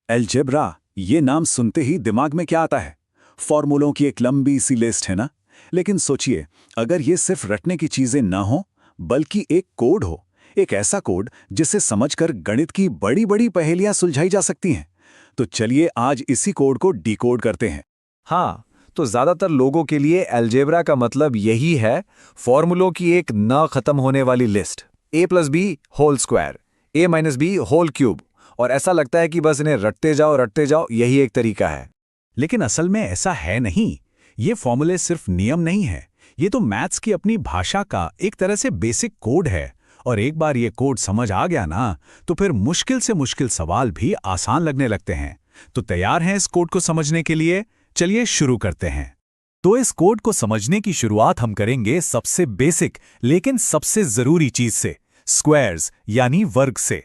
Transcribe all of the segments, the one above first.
Algebra, ये नाम सुनते ही दिमाग में क्या आता है? फॉर्मूलों की एक लंबी सी लिस्ट है ना? लेकिन सोचिए, अगर ये सिर्फ रटने की चीजें ना हो, बल्कि एक कोड हो, एक ऐसा कोड जिसे समझकर गणित की बड़ी बड़ी पहेलियां सुलझाई जा सकती हैं। तो चलिए आज इसी कोड को डिकोड करते हैं। हाँ, तो ज्यादातर लोगों के लिए अलजेब्रा का मतलब यही है, फॉर्मूलों की एक न खत्म होने वाली लिस्ट। ए प्लस बी होल स्क्वायर, ए माइनस बी होल क्यूब, और ऐसा लगता है कि बस इन्हें रटते जाओ, यही एक तरीका है। लेकिन असल में ऐसा है नहीं। ये फॉर्मूले सिर्फ नियम नहीं है, ये तो मैथ्स की अपनी भाषा का एक तरह से बेसिक कोड है। और एक बार ये कोड समझ आ गया ना, तो फिर मुश्किल से मुश्किल सवाल भी आसान लगने लगते हैं। तो तैयार हैं इस कोड को समझने के लिए? चलिए शुरू करते हैं। तो इस कोड को समझने की शुरुआत हम करेंगे सबसे बेसिक लेकिन सबसे जरूरी चीज से, स्क्वायर्स यानी वर्ग से।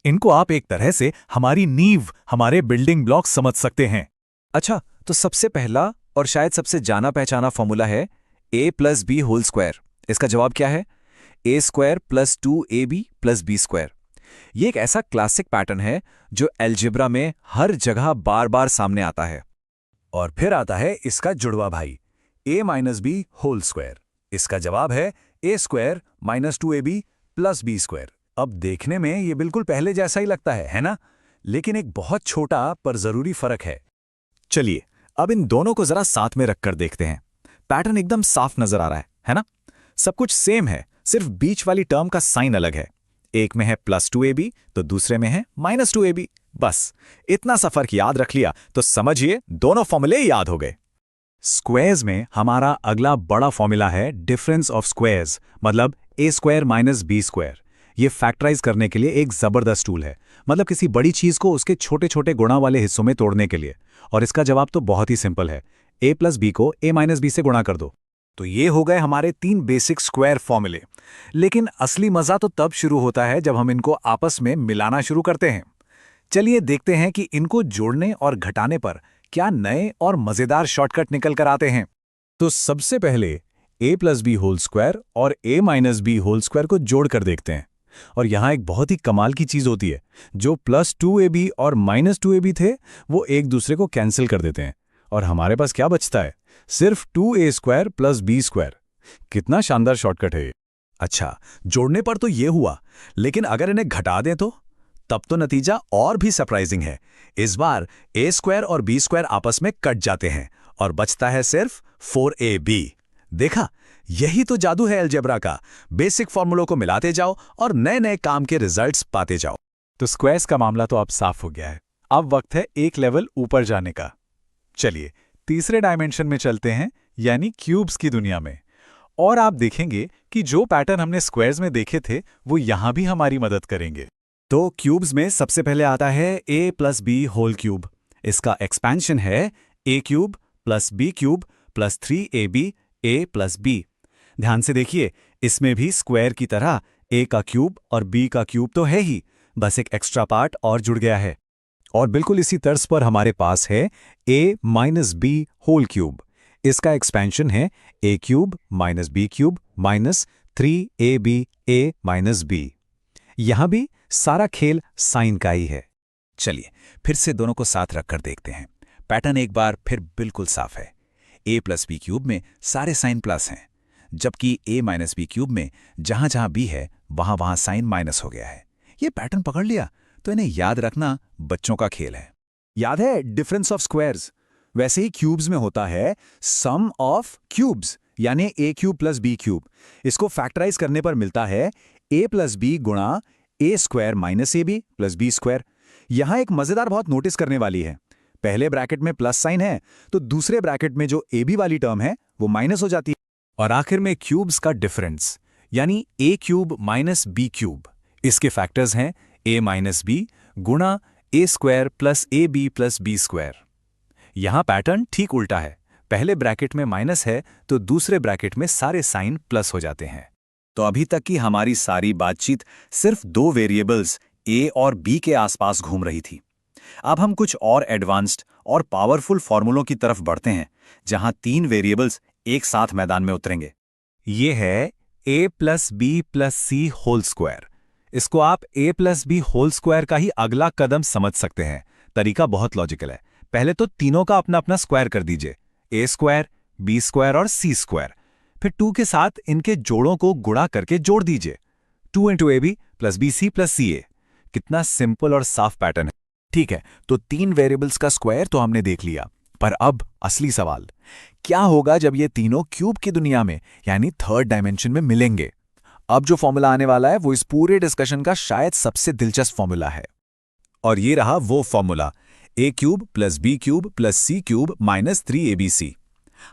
इनको आप एक तरह से हमारी नींव, हमारे बिल्डिंग ब्लॉक समझ सकते हैं। अच्छा, तो सबसे पहला और शायद सबसे जाना पहचाना फॉर्मूला है a plus b whole square. इसका जवाब क्या है? A square plus 2ab plus b square. ये एक ऐसा क्लासिक पैटर्न है जो अलजेब्रा में हर जगह बार बार सामने आता है। और फिर आता है इसका जुड़वा भाई, a minus b whole square. इसका जवाब है a square minus 2ab plus b square. अब देखने में ये बिल्कुल पहले जैसा ही लगता है ना? लेकिन एक बहुत छोटा पर जरूरी फर्क है। चलिए अब इन दोनों को जरा साथ में रखकर देखते हैं। पैटर्न एकदम साफ नजर आ रहा है ना? सब कुछ सेम है, सिर्फ बीच वाली टर्म का साइन अलग है। एक में है प्लस 2ab तो दूसरे में है माइनस 2ab। बस इतना सा फर्क याद रख लिया तो समझिए दोनों फॉर्मूले याद हो गए। स्क्वायर्स में हमारा अगला बड़ा फॉर्मूला है डिफरेंस ऑफ स्क्वायर्स, मतलब ए स्क्वायर माइनस बी स्क्वायर। ये फैक्टराइज करने के लिए एक जबरदस्त टूल है, मतलब किसी बड़ी चीज को उसके छोटे छोटे गुणा वाले हिस्सों में तोड़ने के लिए। और इसका जवाब तो बहुत ही सिंपल है, a प्लस बी को a माइनस बी से गुणा कर दो। तो ये हो गए हमारे 3 बेसिक स्क्वायर फॉर्मूले। लेकिन असली मजा तो तब शुरू होता है जब हम इनको आपस में मिलाना शुरू करते हैं। चलिए देखते हैं कि इनको जोड़ने और घटाने पर क्या नए और मजेदार शॉर्टकट निकल कर आते हैं। तो सबसे पहले a plus b whole square और a minus b whole square को जोड़ कर देखते हैं। और यहाँ एक बहुत ही कमाल की चीज होती है, जो प्लस 2ab और माइनस 2ab थे वो एक दूसरे को कैंसिल कर देते हैं और हमारे पास क्या बचता है? सिर्फ 2a square plus b square. कितना शानदार शॉर्टकट है ये। अच्छा, जोड़ने पर तो ये हुआ, लेकिन अगर इन्हें घटा दें तो तब तो नतीजा और भी सरप्राइजिंग है। इस बार a स्क्वायर और b स्क्वायर आपस में कट जाते हैं और बचता है सिर्फ 4ab। देखा, यही तो जादू है अलजेब्रा का। बेसिक फॉर्मूलों को मिलाते जाओ और नए नए काम के रिजल्ट्स पाते जाओ। तो स्क्वायर्स का मामला तो अब साफ हो गया है। अब वक्त है एक लेवल ऊपर जाने का। चलिए तीसरे डायमेंशन में चलते हैं, यानी क्यूब्स की दुनिया में। और आप देखेंगे कि जो पैटर्न हमने स्क्वायर्स में देखे थे वो यहां भी हमारी मदद करेंगे। तो क्यूब्स में सबसे पहले आता है a plus b whole cube. इसका एक्सपेंशन है a cube plus b cube plus 3ab a plus b. ध्यान से देखिए, इसमें भी स्क्वायर की तरह a का क्यूब और b का क्यूब तो है ही, बस एक एक्स्ट्रा पार्ट और जुड़ गया है। और बिल्कुल इसी तर्ज पर हमारे पास है a minus b whole cube. इसका एक्सपेंशन है a cube minus b cube minus 3ab a minus b। यहां भी सारा खेल साइन का ही है। चलिए फिर से दोनों को साथ रखकर देखते हैं। पैटर्न एक बार फिर बिल्कुल साफ है। a प्लस बी क्यूब में सारे साइन प्लस हैं, जबकि a माइनस बी क्यूब में जहां जहां b है वहां वहां साइन माइनस हो गया है। ये पैटर्न पकड़ लिया तो इन्हें याद रखना बच्चों का खेल है। याद है डिफरेंस ऑफ स्क्वायर्स? वैसे ही क्यूब्स में होता है सम ऑफ क्यूब्स, यानी a cube plus b cube. इसको फैक्टराइज करने पर मिलता है a प्लस बी गुणा a square minus ab plus b square. यहां एक मजेदार बहुत नोटिस करने वाली है। पहले ब्रैकेट में प्लस साइन है तो दूसरे ब्रैकेट में जो ab वाली टर्म है वो माइनस हो जाती है। और आखिर में क्यूब्स का डिफरेंस, यानी a cube minus b cube. इसके फैक्टर्स हैं a माइनस बी गुणा a square plus ab plus b square. यहां पैटर्न ठीक उल्टा है, पहले ब्रैकेट में माइनस है तो दूसरे ब्रैकेट में सारे साइन प्लस हो जाते हैं। तो अभी तक की हमारी सारी बातचीत सिर्फ 2 वेरिएबल्स a और b के आसपास घूम रही थी। अब हम कुछ और एडवांस्ड और पावरफुल फॉर्मूलों की तरफ बढ़ते हैं, जहां 3 वेरिएबल्स एक साथ मैदान में उतरेंगे। ये है a plus b plus c whole square. इसको आप a plus b whole square का ही अगला कदम समझ सकते हैं, तरीका बहुत लॉजिकल है। पहले तो तीनों का अपना अपना स्क्वायर कर दीजिए, ए स्क्वायर, बी स्क्वायर और सी स्क्वायर। फिर 2 के साथ इनके जोड़ों को गुणा करके जोड़ दीजिए, 2 into a b plus b c plus c a. कितना सिंपल और साफ पैटर्न है। ठीक है, तो 3 वेरिएबल्स का स्क्वायर तो हमने देख लिया, पर अब असली सवाल, क्या होगा जब ये तीनों क्यूब की दुनिया में यानी थर्ड डायमेंशन में मिलेंगे? अब जो फॉर्मूला आने वाला है वो इस पूरे डिस्कशन का शायद सबसे दिलचस्प फॉर्मूला है। और ये रहा वो formula, a cube plus b cube plus c cube minus 3abc।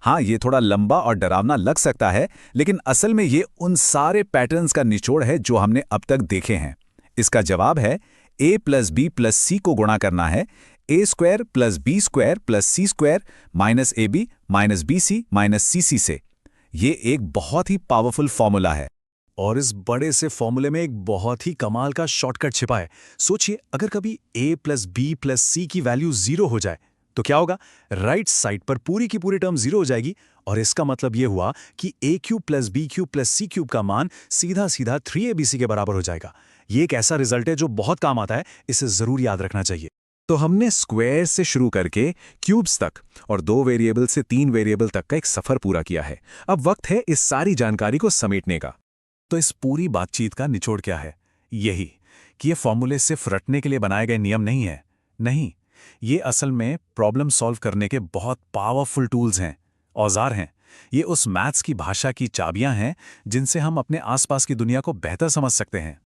हाँ, ये थोड़ा लंबा और डरावना लग सकता है, लेकिन असल में ये उन सारे पैटर्न्स का निचोड़ है जो हमने अब तक देखे हैं। इसका जवाब है a plus b plus c को गुणा करना है a square plus b square plus c square minus a b minus b c minus c c से। ये एक बहुत ही पावरफुल फॉर्मूला है। और इस बड़े से फॉर्मूले में एक बहुत ही कमाल का शॉर्टकट छिपा है। सोचिए, अगर कभी a प्लस बी प्लस सी की वैल्यू 0 हो जाए तो क्या होगा? राइट साइड पर पूरी की पूरी टर्म 0 हो जाएगी, और इसका मतलब यह हुआ कि a cube plus b cube plus c cube का मान सीधा सीधा 3abc के बराबर हो जाएगा। ये एक ऐसा रिजल्ट है जो बहुत काम आता है, इसे जरूर याद रखना चाहिए। तो हमने स्क्वायर से शुरू करके क्यूब्स तक और 2 वेरिएबल से 3 वेरिएबल तक का एक सफर पूरा किया है। अब वक्त है इस सारी जानकारी को समेटने का। तो इस पूरी बातचीत का निचोड़ क्या है? यही कि ये फॉर्मूले सिर्फ रटने के लिए बनाए गए नियम नहीं है। नहीं, ये असल में प्रॉब्लम सॉल्व करने के बहुत पावरफुल टूल्स हैं, औजार हैं। ये उस मैथ्स की भाषा की चाबियां हैं जिनसे हम अपने आसपास की दुनिया को बेहतर समझ सकते हैं।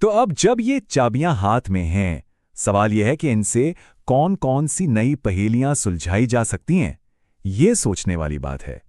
तो अब जब ये चाबियां हाथ में हैं, सवाल यह है कि इनसे कौन कौन सी नई पहेलियां सुलझाई जा सकती हैं। ये सोचने वाली बात है।